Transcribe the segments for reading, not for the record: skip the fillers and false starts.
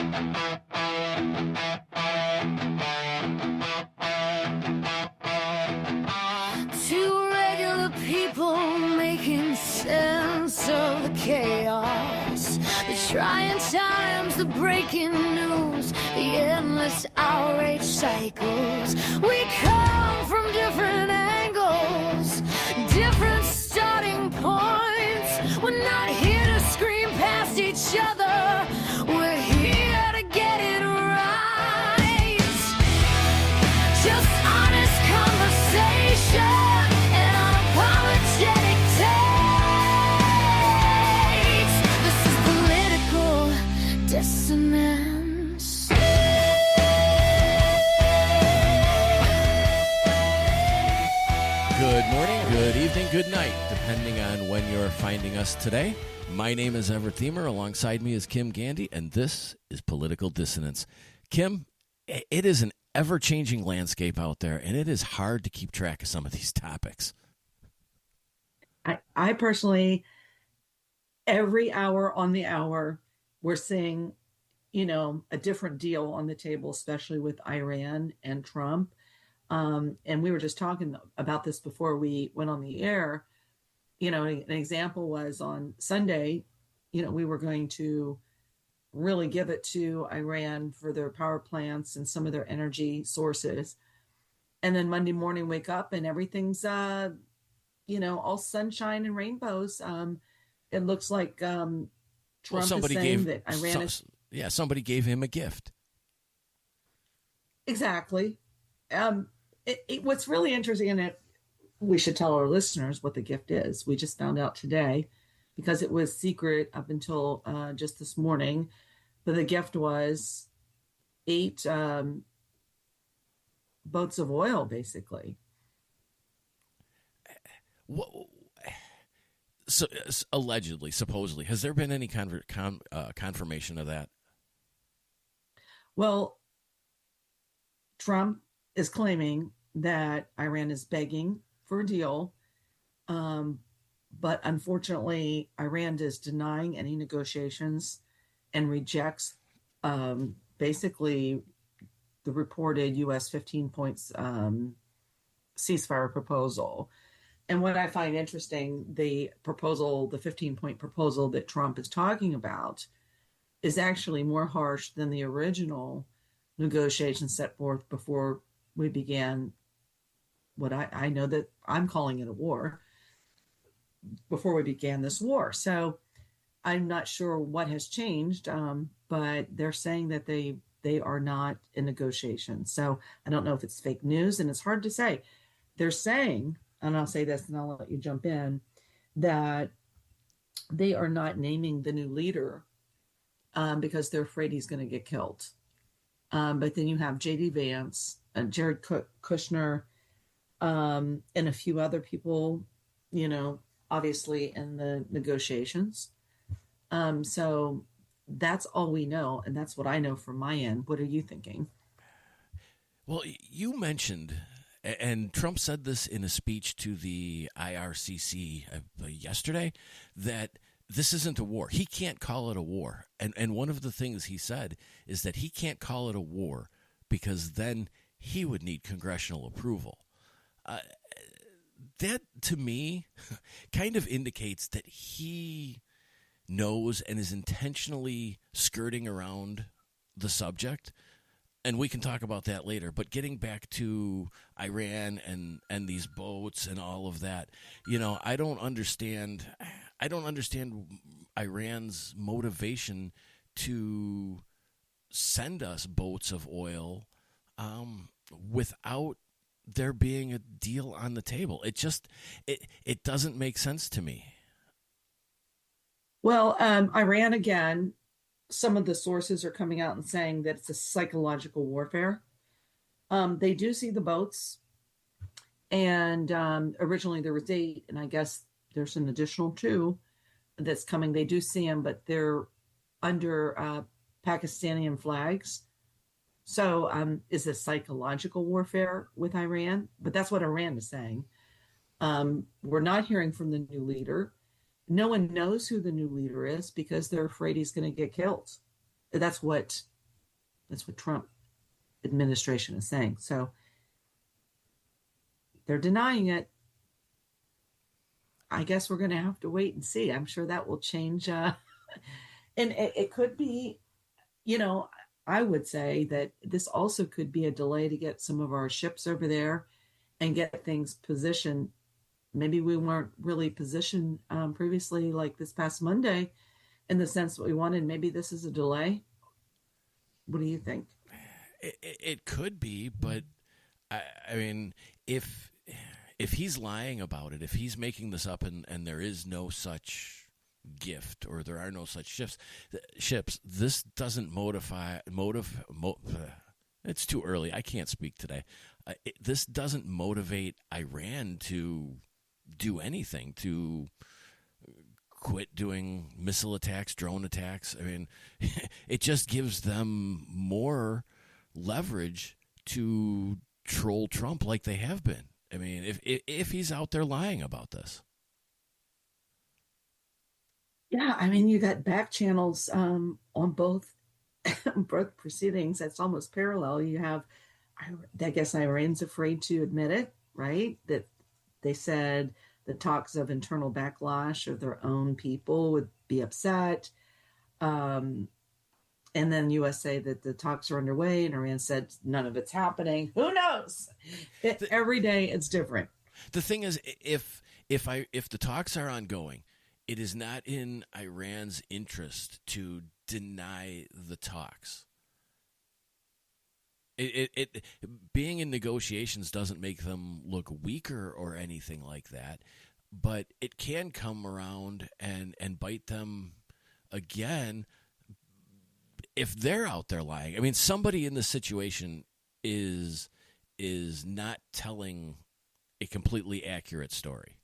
Two regular people making sense of the chaos, the trying times, the breaking news, the endless outrage cycles. We come from different angles, different starting points. We're not here to scream past each other, we're here to get it right. Just honest conversation and unapologetic takes. This is political dissonance. Good morning, good evening, good night, depending on when you're finding us today. My name is Everett Thiemer. Alongside me is Kim Gandy, and this is Political Dissonance. Kim, it is an ever-changing landscape out there, and it is hard to keep track of some of these topics. I personally, every hour on the hour, we're seeing, a different deal on the table, especially with Iran and Trump. And we were just talking about this before we went on the air. An example was on Sunday, we were going to really give it to Iran for their power plants and some of their energy sources. And then Monday morning, wake up and everything's, all sunshine and rainbows. It looks like Trump is saying that Iran is... Yeah, somebody gave him a gift. Exactly. What's really interesting in it, we should tell our listeners what the gift is. We just found out today because it was secret up until just this morning. But the gift was 8 boats of oil, basically. So, allegedly, supposedly, has there been any confirmation of that? Well, Trump is claiming that Iran is begging for a deal. But unfortunately, Iran is denying any negotiations and rejects basically the reported U.S. 15 points ceasefire proposal. And what I find interesting, the 15-point proposal that Trump is talking about is actually more harsh than the original negotiations set forth before we began what I know that I'm calling it a war, before we began this war. So I'm not sure what has changed, but they're saying that they are not in negotiations. So I don't know if it's fake news, and it's hard to say. They're saying, and I'll say this and I'll let you jump in, that they are not naming the new leader because they're afraid he's going to get killed. But then you have J.D. Vance, Jared Kushner, and a few other people, obviously in the negotiations. So that's all we know. And that's what I know from my end. What are you thinking? Well, you mentioned, and Trump said this in a speech to the IRCC yesterday, that this isn't a war. He can't call it a war. And one of the things he said is that he can't call it a war because then he would need congressional approval. That, to me, kind of indicates that he knows and is intentionally skirting around the subject. And we can talk about that later. But getting back to Iran and these boats and all of that, I don't understand Iran's motivation to send us boats of oil without there being a deal on the table. It doesn't make sense to me. Well, Iran, again, some of the sources are coming out and saying that it's a psychological warfare. They do see the boats. And originally there was 8, and I guess there's an additional 2 that's coming. They do see them, but they're under Pakistani flags. So is this psychological warfare with Iran? But that's what Iran is saying. We're not hearing from the new leader. No one knows who the new leader is because they're afraid he's going to get killed. That's what That's what Trump administration is saying. So they're denying it. I guess we're going to have to wait and see. I'm sure that will change. And it could be, you know, I would say that this also could be a delay to get some of our ships over there and get things positioned. Maybe we weren't really positioned previously, like this past Monday, in the sense that we wanted. Maybe this is a delay. What do you think? It could be, but I mean, if he's lying about it, if he's making this up, and there is no such gift or there are no such ships, this doesn't it's too early. I can't speak today. This doesn't motivate Iran to do anything, to quit doing missile attacks, drone attacks. I mean, it just gives them more leverage to troll Trump like they have been. I mean, if he's out there lying about this. Yeah, I mean, you got back channels on both both proceedings. That's almost parallel. You have, I guess, Iran's afraid to admit it, right? That they said the talks of internal backlash of their own people would be upset. And then U.S. say that the talks are underway, and Iran said none of it's happening. Who knows? Every day it's different. The thing is, if the talks are ongoing, it is not in Iran's interest to deny the talks. It being in negotiations doesn't make them look weaker or anything like that, but it can come around and bite them again if they're out there lying. I mean, somebody in this situation is not telling a completely accurate story.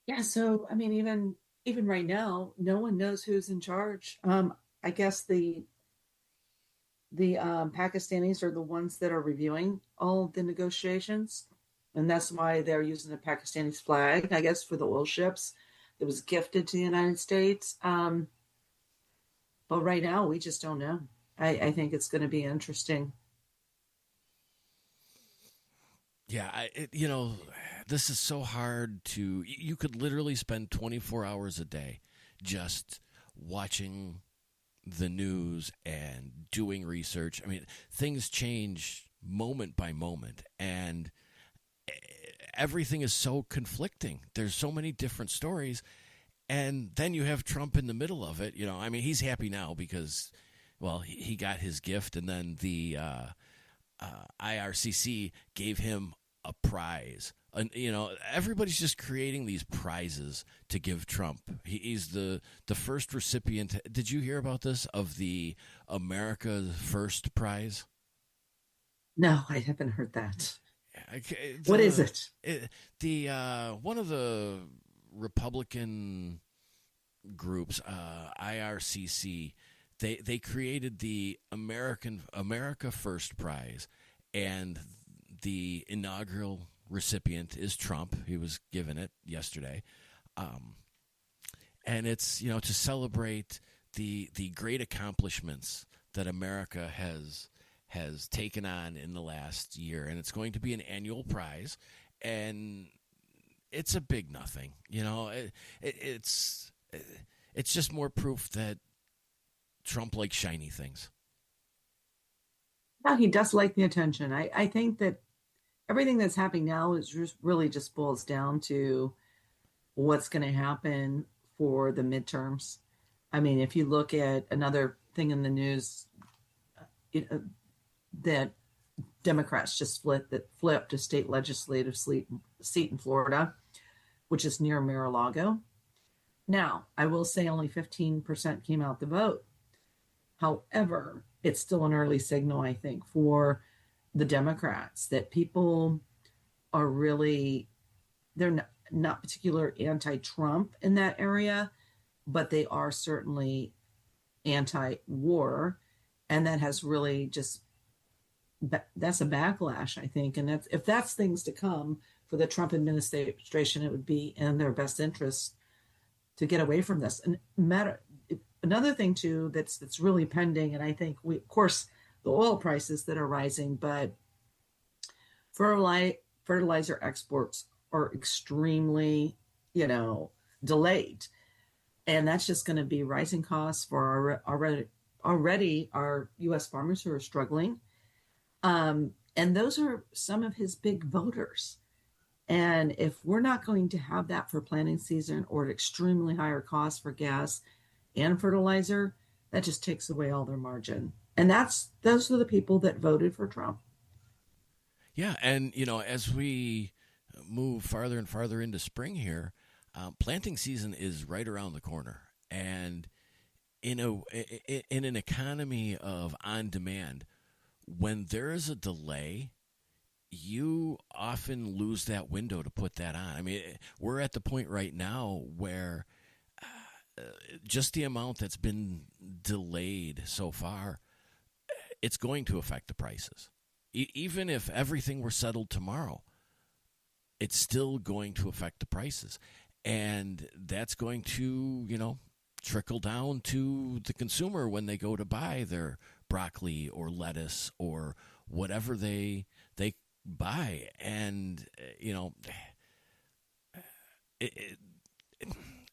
Yeah, so I mean, even right now, no one knows who's in charge. I guess the Pakistanis are the ones that are reviewing all of the negotiations, and that's why they're using the Pakistani flag, I guess, for the oil ships that was gifted to the United States. But right now, we just don't know. I think it's going to be interesting. Yeah, this is so hard to. You could literally spend 24 hours a day just watching the news and doing research. I mean, things change moment by moment, and everything is so conflicting. There's so many different stories, and then you have Trump in the middle of it. I mean, he's happy now because, well, he got his gift, and then the IRCC gave him a prize. And, everybody's just creating these prizes to give Trump. He's the first recipient. Did you hear about this, of the America First prize? No, I haven't heard that. What is it? The one of the Republican groups, IRCC, they created the America First prize, and the inaugural recipient is Trump. He was given it yesterday, and it's to celebrate the great accomplishments that America has taken on in the last year, and it's going to be an annual prize, and it's a big nothing. It's just more proof that Trump likes shiny things. Yeah, he does like the attention. I think that everything that's happening now is really just boils down to what's going to happen for the midterms. I mean, if you look at another thing in the news, that Democrats just flipped a state legislative seat in Florida, which is near Mar-a-Lago. Now, I will say only 15% came out to vote. However, it's still an early signal, I think, for the Democrats that people are really, they're not particular anti-Trump in that area, but they are certainly anti-war. And that has really that's a backlash, I think. And if that's things to come for the Trump administration, it would be in their best interest to get away from this. And another thing too that's really pending, and I think we, of course, the oil prices that are rising, but fertilizer exports are extremely, you know, delayed, and that's just going to be rising costs for already our U.S. farmers who are struggling. And those are some of his big voters. And if we're not going to have that for planting season or at extremely higher costs for gas and fertilizer, that just takes away all their margin. And those are the people that voted for Trump. Yeah, and as we move farther and farther into spring here, planting season is right around the corner, and in an economy of on demand, when there is a delay, you often lose that window to put that on. I mean, we're at the point right now where just the amount that's been delayed so far, it's going to affect the prices. Even if everything were settled tomorrow, it's still going to affect the prices. And that's going to, trickle down to the consumer when they go to buy their broccoli or lettuce or whatever they buy. And, it,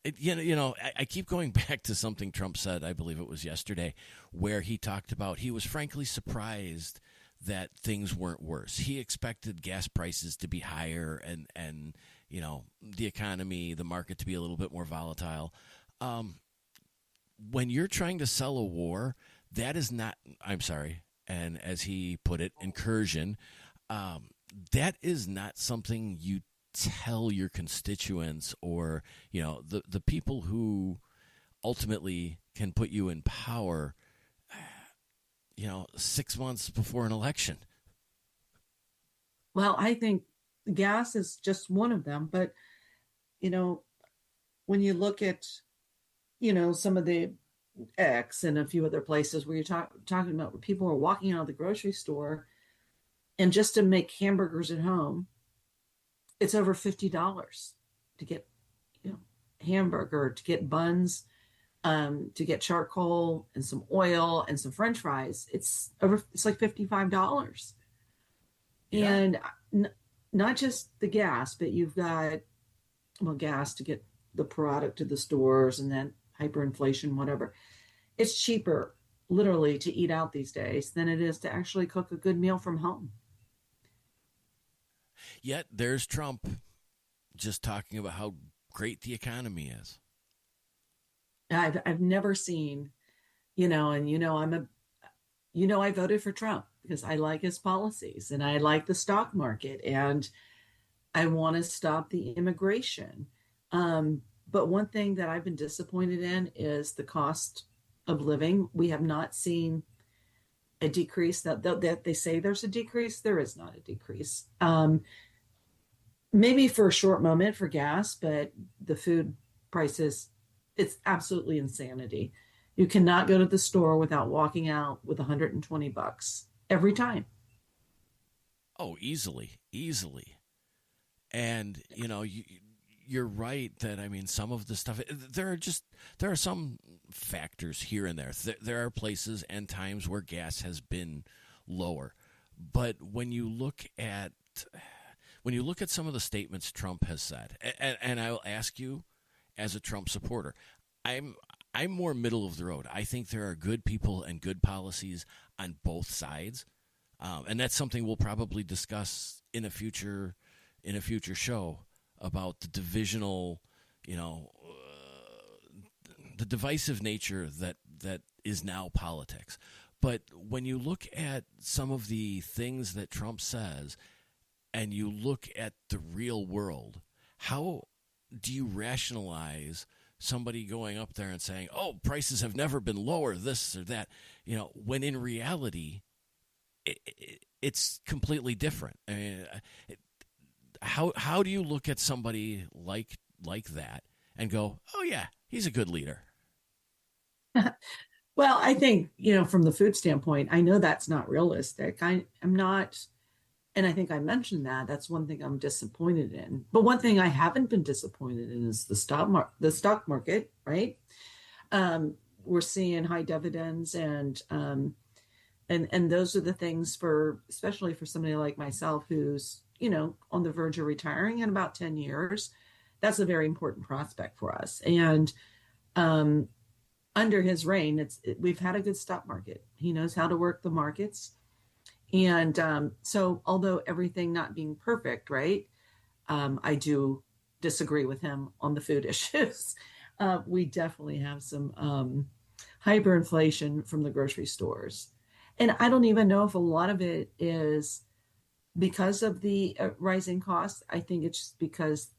I keep going back to something Trump said, I believe it was yesterday, where he talked about he was frankly surprised that things weren't worse. He expected gas prices to be higher and the economy, the market to be a little bit more volatile. When you're trying to sell a war, that is not, I'm sorry, and as he put it, incursion, that is not something you tell your constituents or, the people who ultimately can put you in power 6 months before an election. Well, I think gas is just one of them. But, when you look at, some of the X and a few other places where you're talking about where people are walking out of the grocery store and just to make hamburgers at home, it's over $50 to get, hamburger, to get buns, to get charcoal and some oil and some French fries. It's like $55. Yeah. And not just the gas, but you've got, gas to get the product to the stores and then hyperinflation, whatever. It's cheaper, literally, to eat out these days than it is to actually cook a good meal from home. Yet there's Trump just talking about how great the economy is. I've never seen, I voted for Trump because I like his policies and I like the stock market and I want to stop the immigration. But one thing that I've been disappointed in is the cost of living. We have not seen a decrease. That they say there's a decrease. There is not a decrease. Maybe for a short moment for gas, but the food prices, it's absolutely insanity. You cannot go to the store without walking out with $120 every time. Oh, easily. And, you're right that, some of the stuff, there are some factors here and there. There are places and times where gas has been lower. But when you look at some of the statements Trump has said, and I'll ask you as a Trump supporter, I'm more middle of the road. I think there are good people and good policies on both sides. And that's something we'll probably discuss in a future show about the divisional, the divisive nature that is now politics. But when you look at some of the things that Trump says and you look at the real world, how do you rationalize somebody going up there and saying, oh, prices have never been lower, this or that, when in reality, it's completely different. I mean, how do you look at somebody like that and go, oh yeah, he's a good leader? Well, I think, from the food standpoint, I know that's not realistic. I'm not, and I think I mentioned that. That's one thing I'm disappointed in. But one thing I haven't been disappointed in is the stock market, right? we're seeing high dividends, and those are the things for, especially for somebody like myself who's, on the verge of retiring in about 10 years. That's a very important prospect for us. And um, under his reign, we've had a good stock market. He knows how to work the markets. And so, although everything not being perfect, right, I do disagree with him on the food issues. We definitely have some hyperinflation from the grocery stores. And I don't even know if a lot of it is because of the rising costs. I think it's just because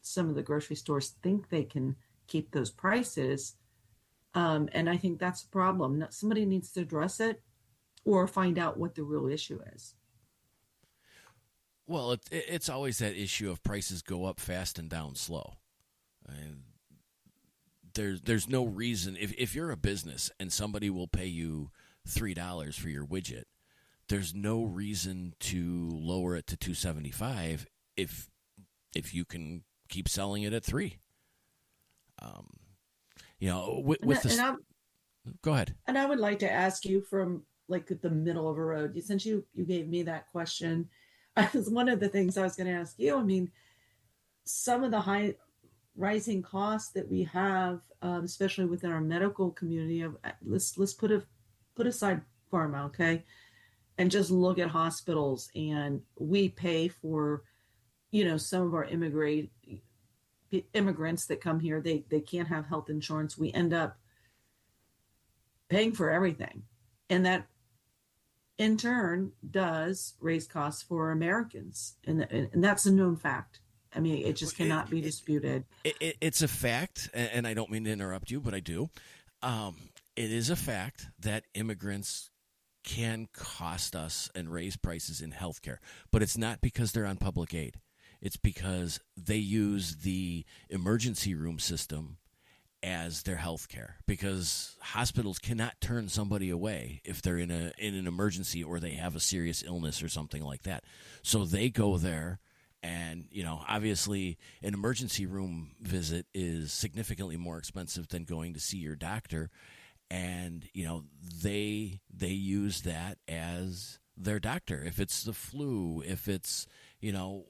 some of the grocery stores think they can keep those prices. And I think that's a problem. Somebody needs to address it or find out what the real issue is. Well, it's always that issue of prices go up fast and down slow. And there's no reason if you're a business and somebody will pay you $3 for your widget, there's no reason to lower it to $2.75 if you can keep selling it at $3. Go ahead. And I would like to ask you from like the middle of a road, since you gave me that question, as one of the things I was going to ask you. I mean, some of the high rising costs that we have, especially within our medical community, let's put aside pharma, okay, and just look at hospitals. And we pay for, some of our immigrants that come here. They can't have health insurance. We end up paying for everything, and that in turn does raise costs for Americans, and that's a known fact. I mean, it just cannot be disputed. It's a fact, and I don't mean to interrupt you, but I do. It is a fact that immigrants can cost us and raise prices in healthcare, but it's not because they're on public aid. It's because they use the emergency room system as their health care, because hospitals cannot turn somebody away if they're in an emergency or they have a serious illness or something like that. So they go there, and obviously an emergency room visit is significantly more expensive than going to see your doctor, and they use that as their doctor. If it's the flu, if it's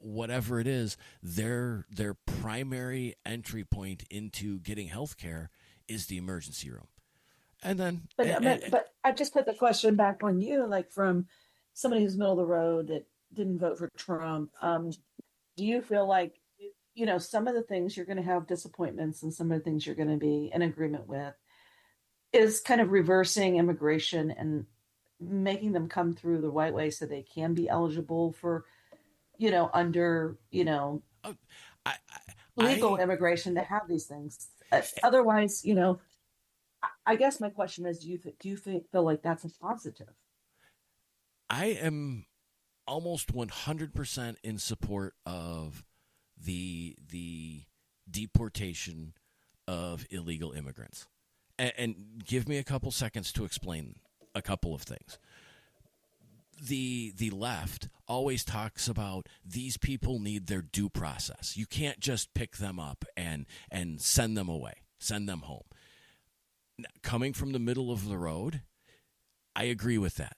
whatever it is, their primary entry point into getting health care is the emergency room. And then but I just put the question back on you, like from somebody who's middle of the road that didn't vote for Trump. Do you feel like some of the things you're going to have disappointments and some of the things you're going to be in agreement with is kind of reversing immigration and making them come through the right way so they can be eligible for under legal immigration to have these things. Otherwise, I guess my question is, do you feel like that's a positive? I am almost 100% in support of the deportation of illegal immigrants. And give me a couple seconds to explain a couple of things. The left always talks about these people need their due process. You can't just pick them up and send them away, send them home. Coming from the middle of the road, I agree with that.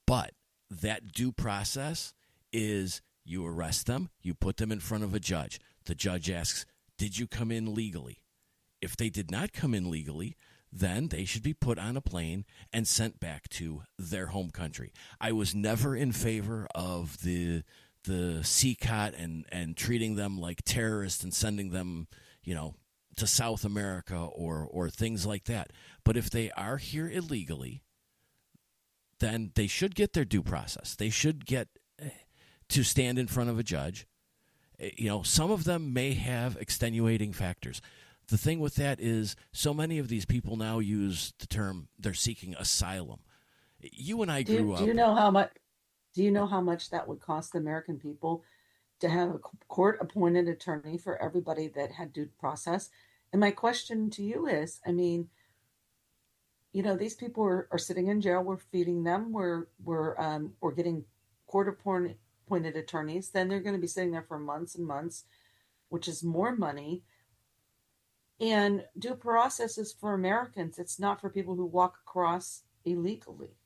But that due process is you arrest them, you put them in front of a judge. The judge asks, did you come in legally? If they did not come in legally, then they should be put on a plane and sent back to their home country. I was never in favor of the CCOT and treating them like terrorists and sending them, to South America or things like that. But if they are here illegally, then they should get their due process. They should get to stand in front of a judge. Some of them may have extenuating factors. The thing with that is so many of these people now use the term they're seeking asylum. You and I grew up. Do you know how much that would cost the American people to have a court-appointed attorney for everybody that had due process? And my question to you is, I mean, these people are sitting in jail. We're feeding them. We're getting court-appointed attorneys. Then they're going to be sitting there for months and months, which is more money. And due process is for Americans. It's not for people who walk across illegally.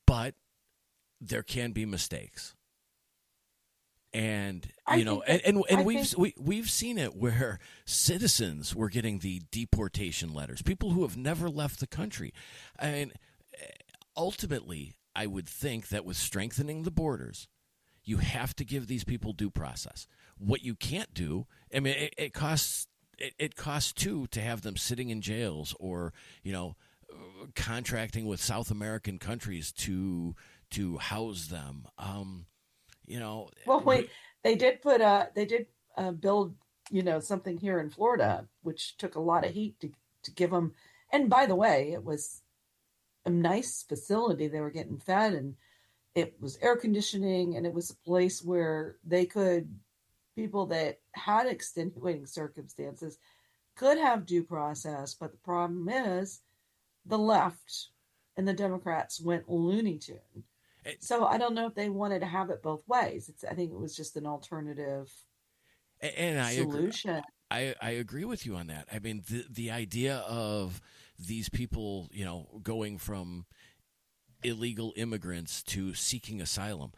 But there can be mistakes. And I think that and we've seen it where citizens were getting the deportation letters, people who have never left the country. I mean, ultimately, I would think that with strengthening the borders, you have to give these people due process. What you can't do, I mean, it costs too to have them sitting in jails, or contracting with South American countries to house them. Well, wait, they did build, something here in Florida, which took a lot of heat to give them. And by the way, it was a nice facility. They were getting fed, and it was air conditioning, and it was a place where people that had extenuating circumstances could have due process. But the problem is the left and the Democrats went Looney Tune. So I don't know if they wanted to have it both ways. I think it was just an alternative solution. I agree with you on that. I mean, the idea of these people, going from illegal immigrants to seeking asylum,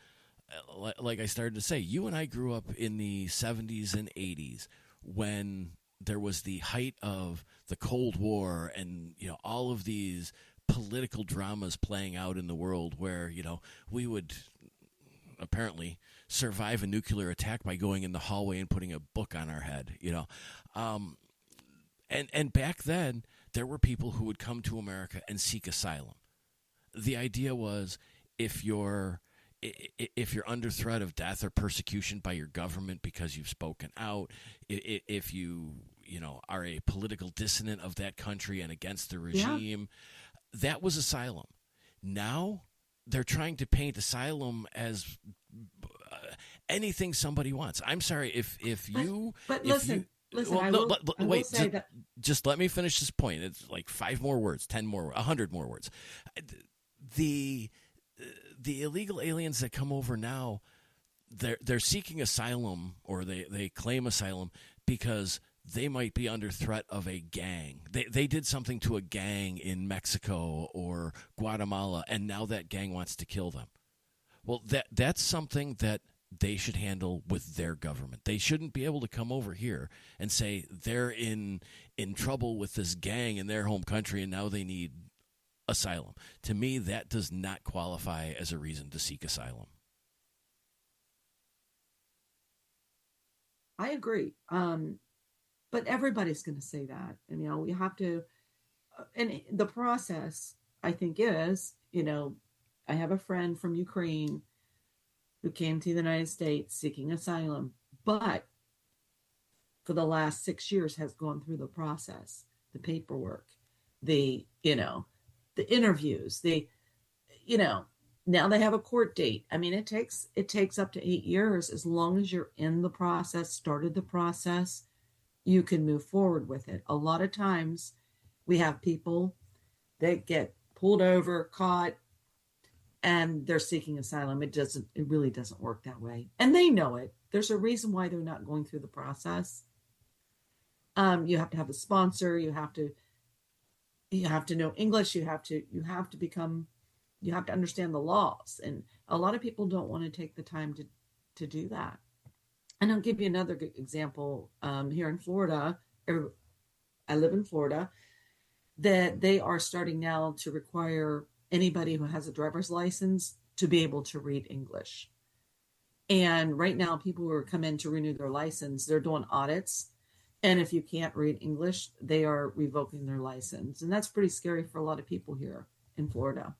like I started to say, you and I grew up in the 70s and 80s when there was the height of the Cold War and, all of these political dramas playing out in the world where, we would apparently survive a nuclear attack by going in the hallway and putting a book on our head, and back then there were people who would come to America and seek asylum. The idea was, if you're under threat of death or persecution by your government because you've spoken out, if you are a political dissident of that country and against the regime, that was asylum. Now they're trying to paint asylum as anything somebody wants. I'm sorry, listen, wait, just let me finish this point. It's like 5 more words, 10 more, 100 more words. The illegal aliens that come over now, they're seeking asylum, or they claim asylum because they might be under threat of a gang. They did something to a gang in Mexico or Guatemala, and now that gang wants to kill them. Well, that's something that they should handle with their government. They shouldn't be able to come over here and say they're in trouble with this gang in their home country and now they need asylum. To me, that does not qualify as a reason to seek asylum. I agree. But everybody's going to say that. And, we have to, and the process, I think, is, I have a friend from Ukraine who came to the United States seeking asylum, but for the last 6 years has gone through the process, the paperwork, the interviews, now they have a court date. I mean, it takes up to 8 years. As long as you're in the process, started the process, you can move forward with it. A lot of times we have people that get pulled over, caught, and they're seeking asylum. It really doesn't work that way. And they know it. There's a reason why they're not going through the process. You have to have a sponsor. You have to know English. You have to understand the laws. And a lot of people don't want to take the time to do that. And I'll give you another good example. Here in Florida, I live in Florida, that they are starting now to require anybody who has a driver's license to be able to read English. And right now, people who are come in to renew their license, they're doing audits. And if you can't read English, they are revoking their license. And that's pretty scary for a lot of people here in Florida.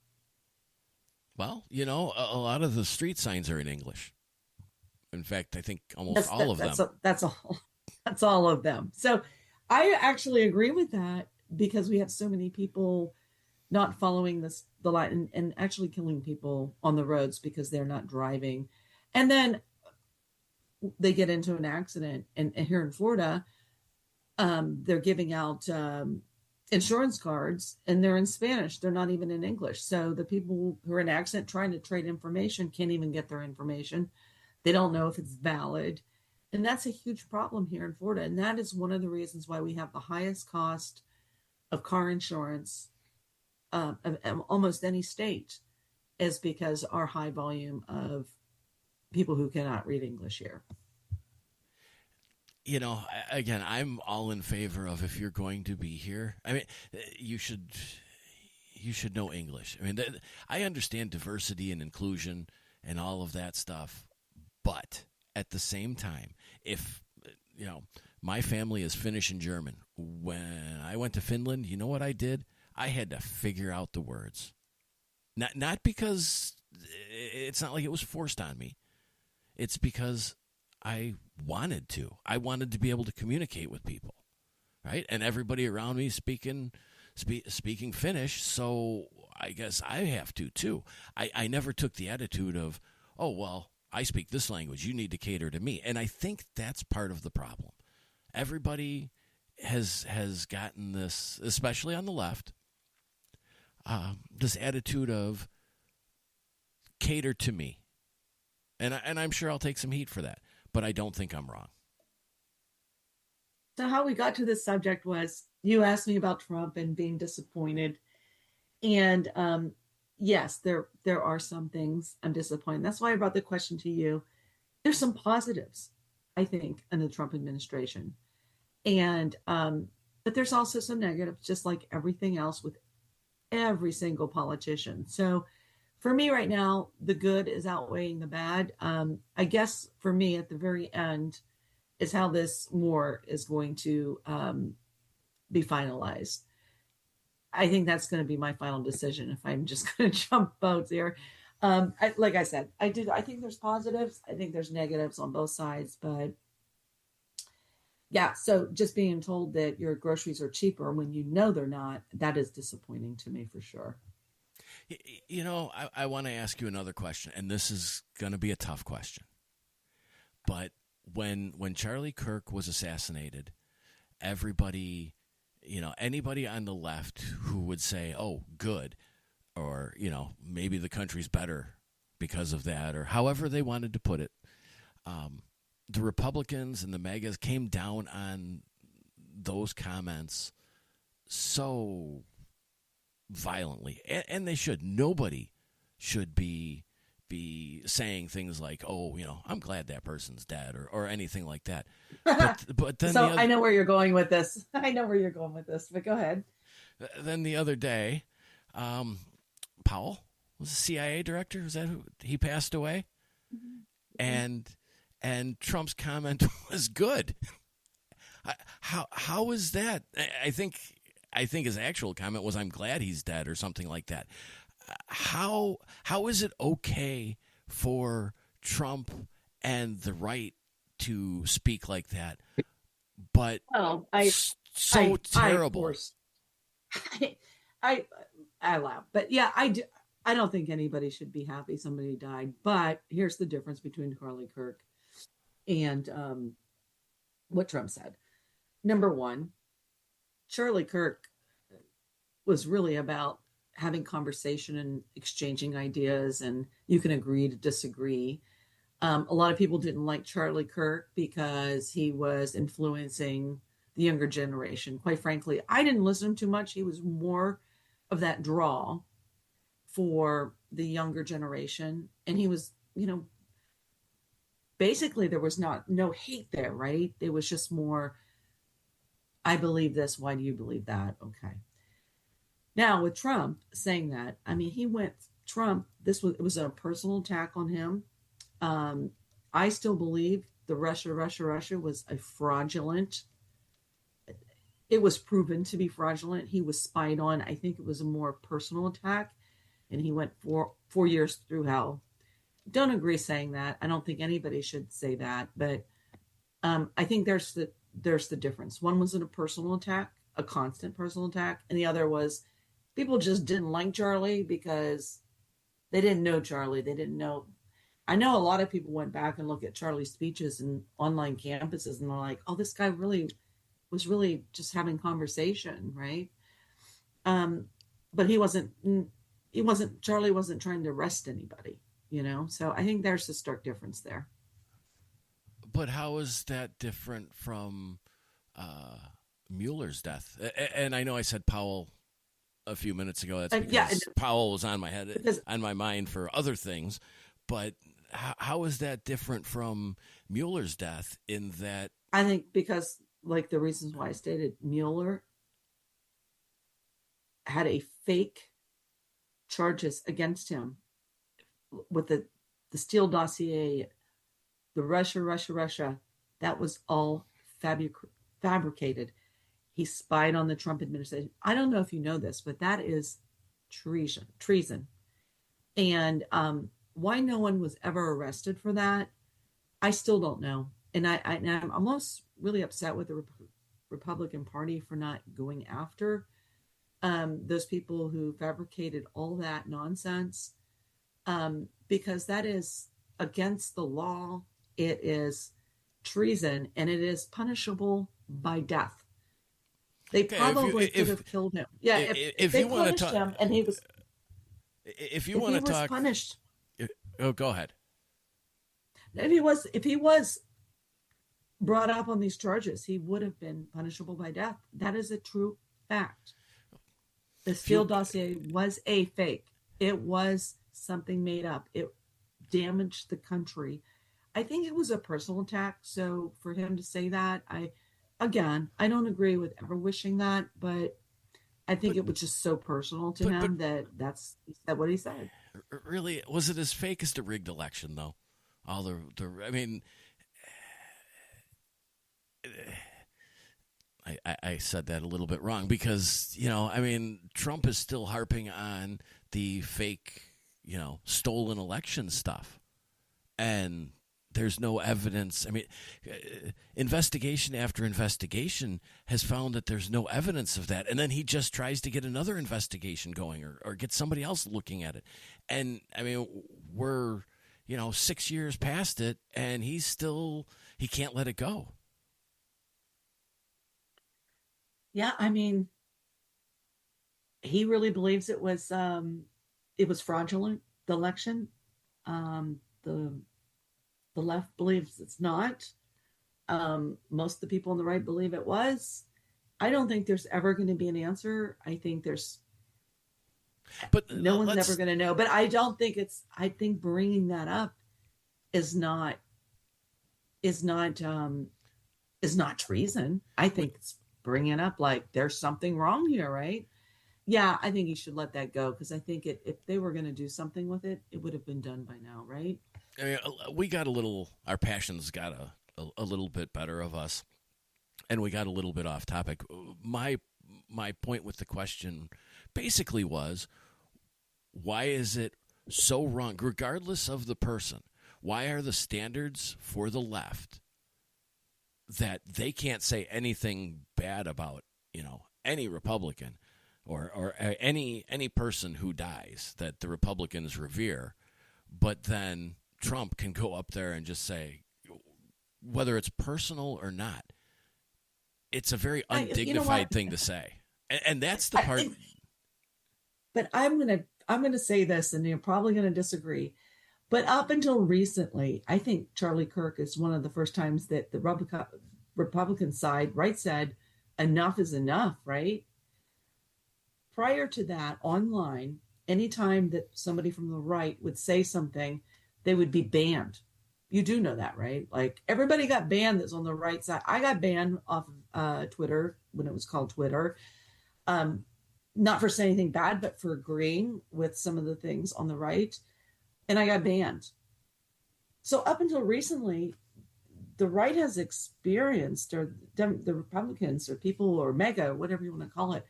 Well, a lot of the street signs are in English. In fact, I think almost all of them. That's all of them. So I actually agree with that, because we have so many people not following the line and actually killing people on the roads because they're not driving. And then they get into an accident. And here in Florida, they're giving out insurance cards, and they're in Spanish. They're not even in English. So the people who are in an accident trying to trade information can't even get their information. They don't know if it's valid. And that's a huge problem here in Florida. And that is one of the reasons why we have the highest cost of car insurance of almost any state, is because our high volume of people who cannot read English here. Again, I'm all in favor of, if you're going to be here, I mean, you should know English. I mean, I understand diversity and inclusion and all of that stuff, but at the same time, if my family is Finnish and German, when I went to Finland, you know what I did? I had to figure out the words. Not because it's not like it was forced on me. It's because I wanted to. I wanted to be able to communicate with people, right? And everybody around me speaking Finnish, so I guess I have to too. I never took the attitude of, oh, well, I speak this language, you need to cater to me. And I think that's part of the problem. Everybody has gotten this, especially on the left, this attitude of cater to me. And I'm sure I'll take some heat for that, but I don't think I'm wrong. So how we got to this subject was, you asked me about Trump and being disappointed. And yes, there are some things I'm disappointed. That's why I brought the question to you. There's some positives, I think, in the Trump administration. And but there's also some negatives, just like everything else with every single politician. So for me right now, the good is outweighing the bad. I guess for me at the very end is how this war is going to be finalized. I think that's going to be my final decision if I'm just going to jump boats here. Like I said, I think there's positives. I think there's negatives on both sides, but yeah. So just being told that your groceries are cheaper when you know they're not, that is disappointing to me for sure. I want to ask you another question, and this is going to be a tough question. But when Charlie Kirk was assassinated, everybody, anybody on the left who would say, oh, good, or, maybe the country's better because of that, or however they wanted to put it, the Republicans and the MAGAs came down on those comments so violently, and they should. Nobody should be saying things like, oh, I'm glad that person's dead, or anything like that. But then So I know where you're going with this. I know where you're going with this, but go ahead. Then the other day, Powell was the CIA director. Was that who? He passed away? Mm-hmm. And Trump's comment was good. How is that? I think his actual comment was, I'm glad he's dead, or something like that. How is it okay for Trump and the right to speak like that? But terrible. I laugh, but yeah, I don't think anybody should be happy somebody died. But here's the difference between Charlie Kirk and what Trump said. Number one, Charlie Kirk was really about having conversation and exchanging ideas, and you can agree to disagree. A lot of people didn't like Charlie Kirk because he was influencing the younger generation. Quite frankly, I didn't listen to him too much. He was more of that draw for the younger generation. And he was, basically there was no hate there, right? It was just more, I believe this. Why do you believe that? Okay. Now with Trump saying that, I mean, it was a personal attack on him. I still believe the Russia was a fraudulent. It was proven to be fraudulent. He was spied on. I think it was a more personal attack, and he went 4 years through hell. Don't agree saying that. I don't think anybody should say that, but I think there's the difference. One was in a personal attack, a constant personal attack, and the other was people just didn't like Charlie because they didn't know Charlie. They didn't know. I know a lot of people went back and looked at Charlie's speeches in online campuses, and they're like, "Oh, this guy was really just having conversation, right?" But Charlie wasn't trying to arrest anybody, So I think there's a stark difference there. But how is that different from Mueller's death? And I know I said Powell a few minutes ago. That's because Powell was on my mind for other things. But how is that different from Mueller's death in that? I think because, like the reasons why I stated, Mueller had a fake charges against him with the Steele dossier, the Russia, that was all fabricated. He spied on the Trump administration. I don't know if you know this, but that is treason. And why no one was ever arrested for that, I still don't know. And I'm almost really upset with the Republican Party for not going after those people who fabricated all that nonsense, because that is against the law. It is treason, and it is punishable by death. They probably could have killed him. Yeah, if they punished him, and he was. If you want to talk, punished. Go ahead. If he was brought up on these charges, he would have been punishable by death. That is a true fact. The Steele dossier was a fake. It was something made up. It damaged the country. I think it was a personal attack. So for him to say that, I don't agree with ever wishing that, but I think it was just so personal to him that's he said what he said. Really, was it as fake as the rigged election, though? I mean, I said that a little bit wrong because, I mean, Trump is still harping on the fake, stolen election stuff. And there's no evidence. I mean, investigation after investigation has found that there's no evidence of that. And then he just tries to get another investigation going or get somebody else looking at it. And, I mean, we're, 6 years past it, and he can't let it go. Yeah, I mean, he really believes it was fraudulent, the election. The left believes it's not. Most of the people on the right believe it was. I don't think there's ever going to be an answer. I think no one's ever going to know. But I don't think I think bringing that up is not treason. I think it's bringing up like there's something wrong here, right? Yeah, I think he should let that go because I think if they were going to do something with it, it would have been done by now, right? I mean, our passions got a little bit better of us, and we got a little bit off topic. My point with the question basically was, why is it so wrong, regardless of the person? Why are the standards for the left that they can't say anything bad about, any Republican or any person who dies that the Republicans revere, but then Trump can go up there and just say, whether it's personal or not, it's a very undignified thing to say. And that's the part. But I'm gonna say this, and you're probably gonna disagree. But up until recently, I think Charlie Kirk is one of the first times that the Republican side, right, said enough is enough, right? Prior to that, online, anytime that somebody from the right would say something, they would be banned. You do know that, right? Like everybody got banned that's on the right side. I got banned off of Twitter when it was called Twitter. Not for saying anything bad, but for agreeing with some of the things on the right. And I got banned. So up until recently, the right has experienced, or the Republicans or people or MAGA, whatever you want to call it,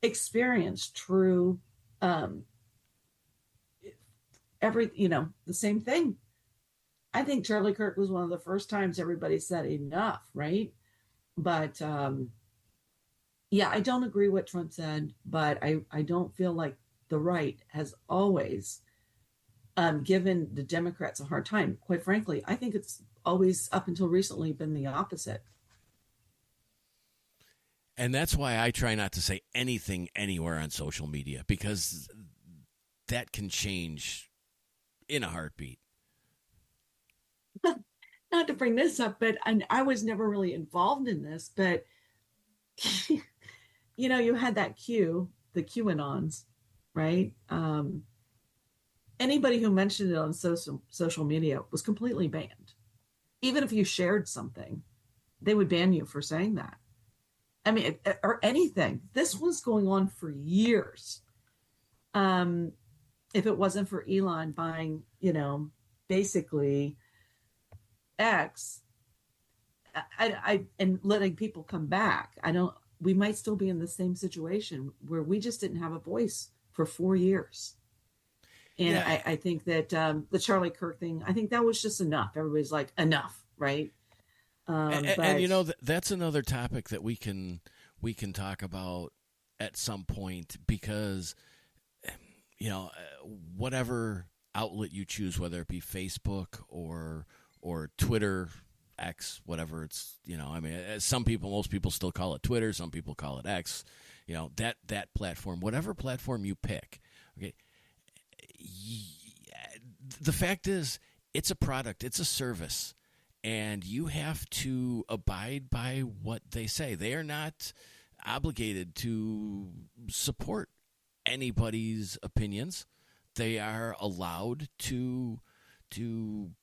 experienced true the same thing. I think Charlie Kirk was one of the first times everybody said enough, right? But yeah, I don't agree with what Trump said, but I don't feel like the right has always given the Democrats a hard time. Quite frankly, I think it's always, up until recently, been the opposite. And that's why I try not to say anything anywhere on social media, because that can change in a heartbeat. not to bring this up, but I was never really involved in this, but you had that the QAnons, right? Anybody who mentioned it on social media was completely banned. Even if you shared something, they would ban you for saying that. I mean, or anything. This was going on for years. If it wasn't for Elon buying, basically X, and letting people come back, we might still be in the same situation where we just didn't have a voice for 4 years. And yeah. I think that the Charlie Kirk thing, I think that was just enough. Everybody's like, enough, right? And that's another topic that we can talk about at some point, because whatever outlet you choose, whether it be Facebook or Twitter, X, whatever it's, most people still call it Twitter, some people call it X, that platform, whatever platform you pick, okay. The fact is, it's a product, it's a service, and you have to abide by what they say. They are not obligated to support anybody's opinions. They are allowed to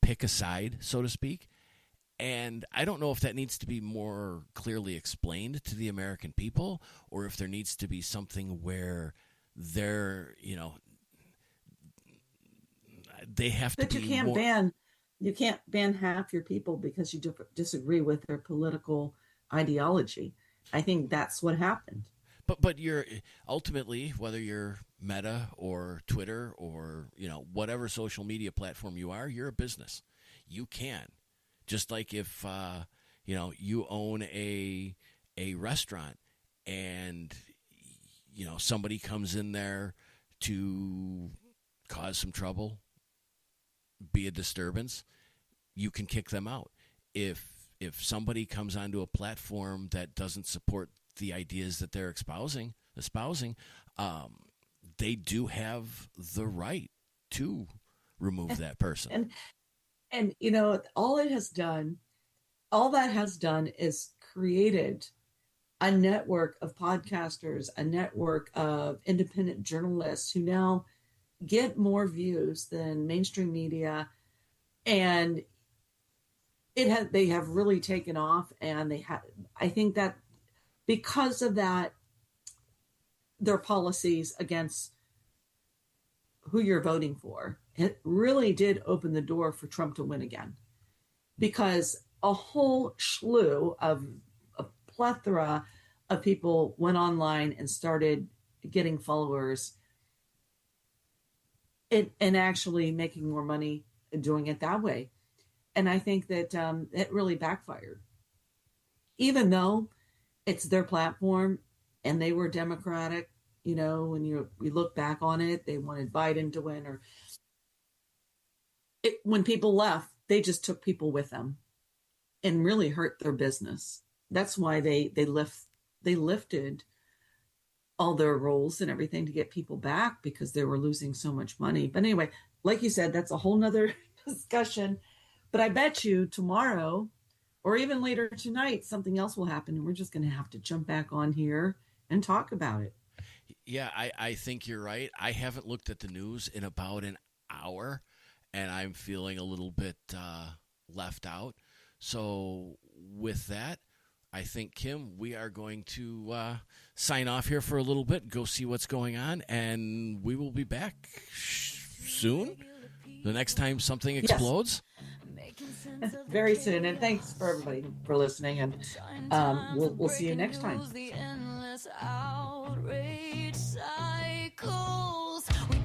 pick a side, so to speak. And I don't know if that needs to be more clearly explained to the American people, or if there needs to be something where they're, they have to be more... You can't ban half your people because you disagree with their political ideology. I think that's what happened. But you're ultimately, whether you're Meta or Twitter or whatever social media platform you are, you're a business. You can, just like if you own a restaurant and somebody comes in there to cause some trouble, be a disturbance, you can kick them out. If somebody comes onto a platform that doesn't support the ideas that they're espousing, they do have the right to remove that person. And all that has done is created a network of podcasters, a network of independent journalists who now get more views than mainstream media, and they have really taken off. And I think that because of that, their policies against who you're voting for, it really did open the door for Trump to win again, because a whole slew of a plethora of people went online and started getting followers and actually making more money doing it that way. And I think that it really backfired, even though it's their platform and they were Democratic. When you look back on it, they wanted Biden to win, when people left, they just took people with them and really hurt their business. That's why they lifted all their rules and everything to get people back, because they were losing so much money. But anyway, like you said, that's a whole nother discussion. But I bet you tomorrow or even later tonight, something else will happen, and we're just going to have to jump back on here and talk about it. Yeah, I think you're right. I haven't looked at the news in about an hour, and I'm feeling a little bit left out. So with that, I think, Kim, we are going to sign off here for a little bit, go see what's going on, and we will be back soon, the next time something explodes. Yes. Very soon, and thanks for everybody for listening, and we'll see you next time. We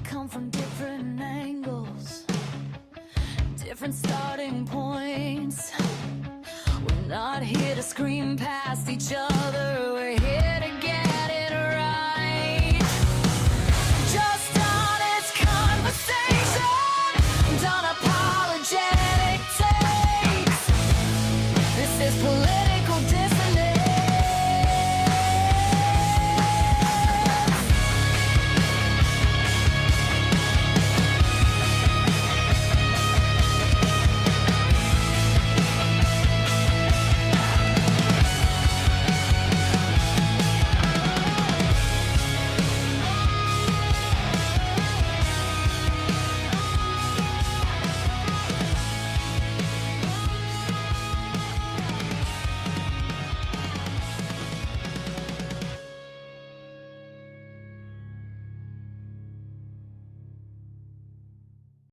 come from different angles, different starting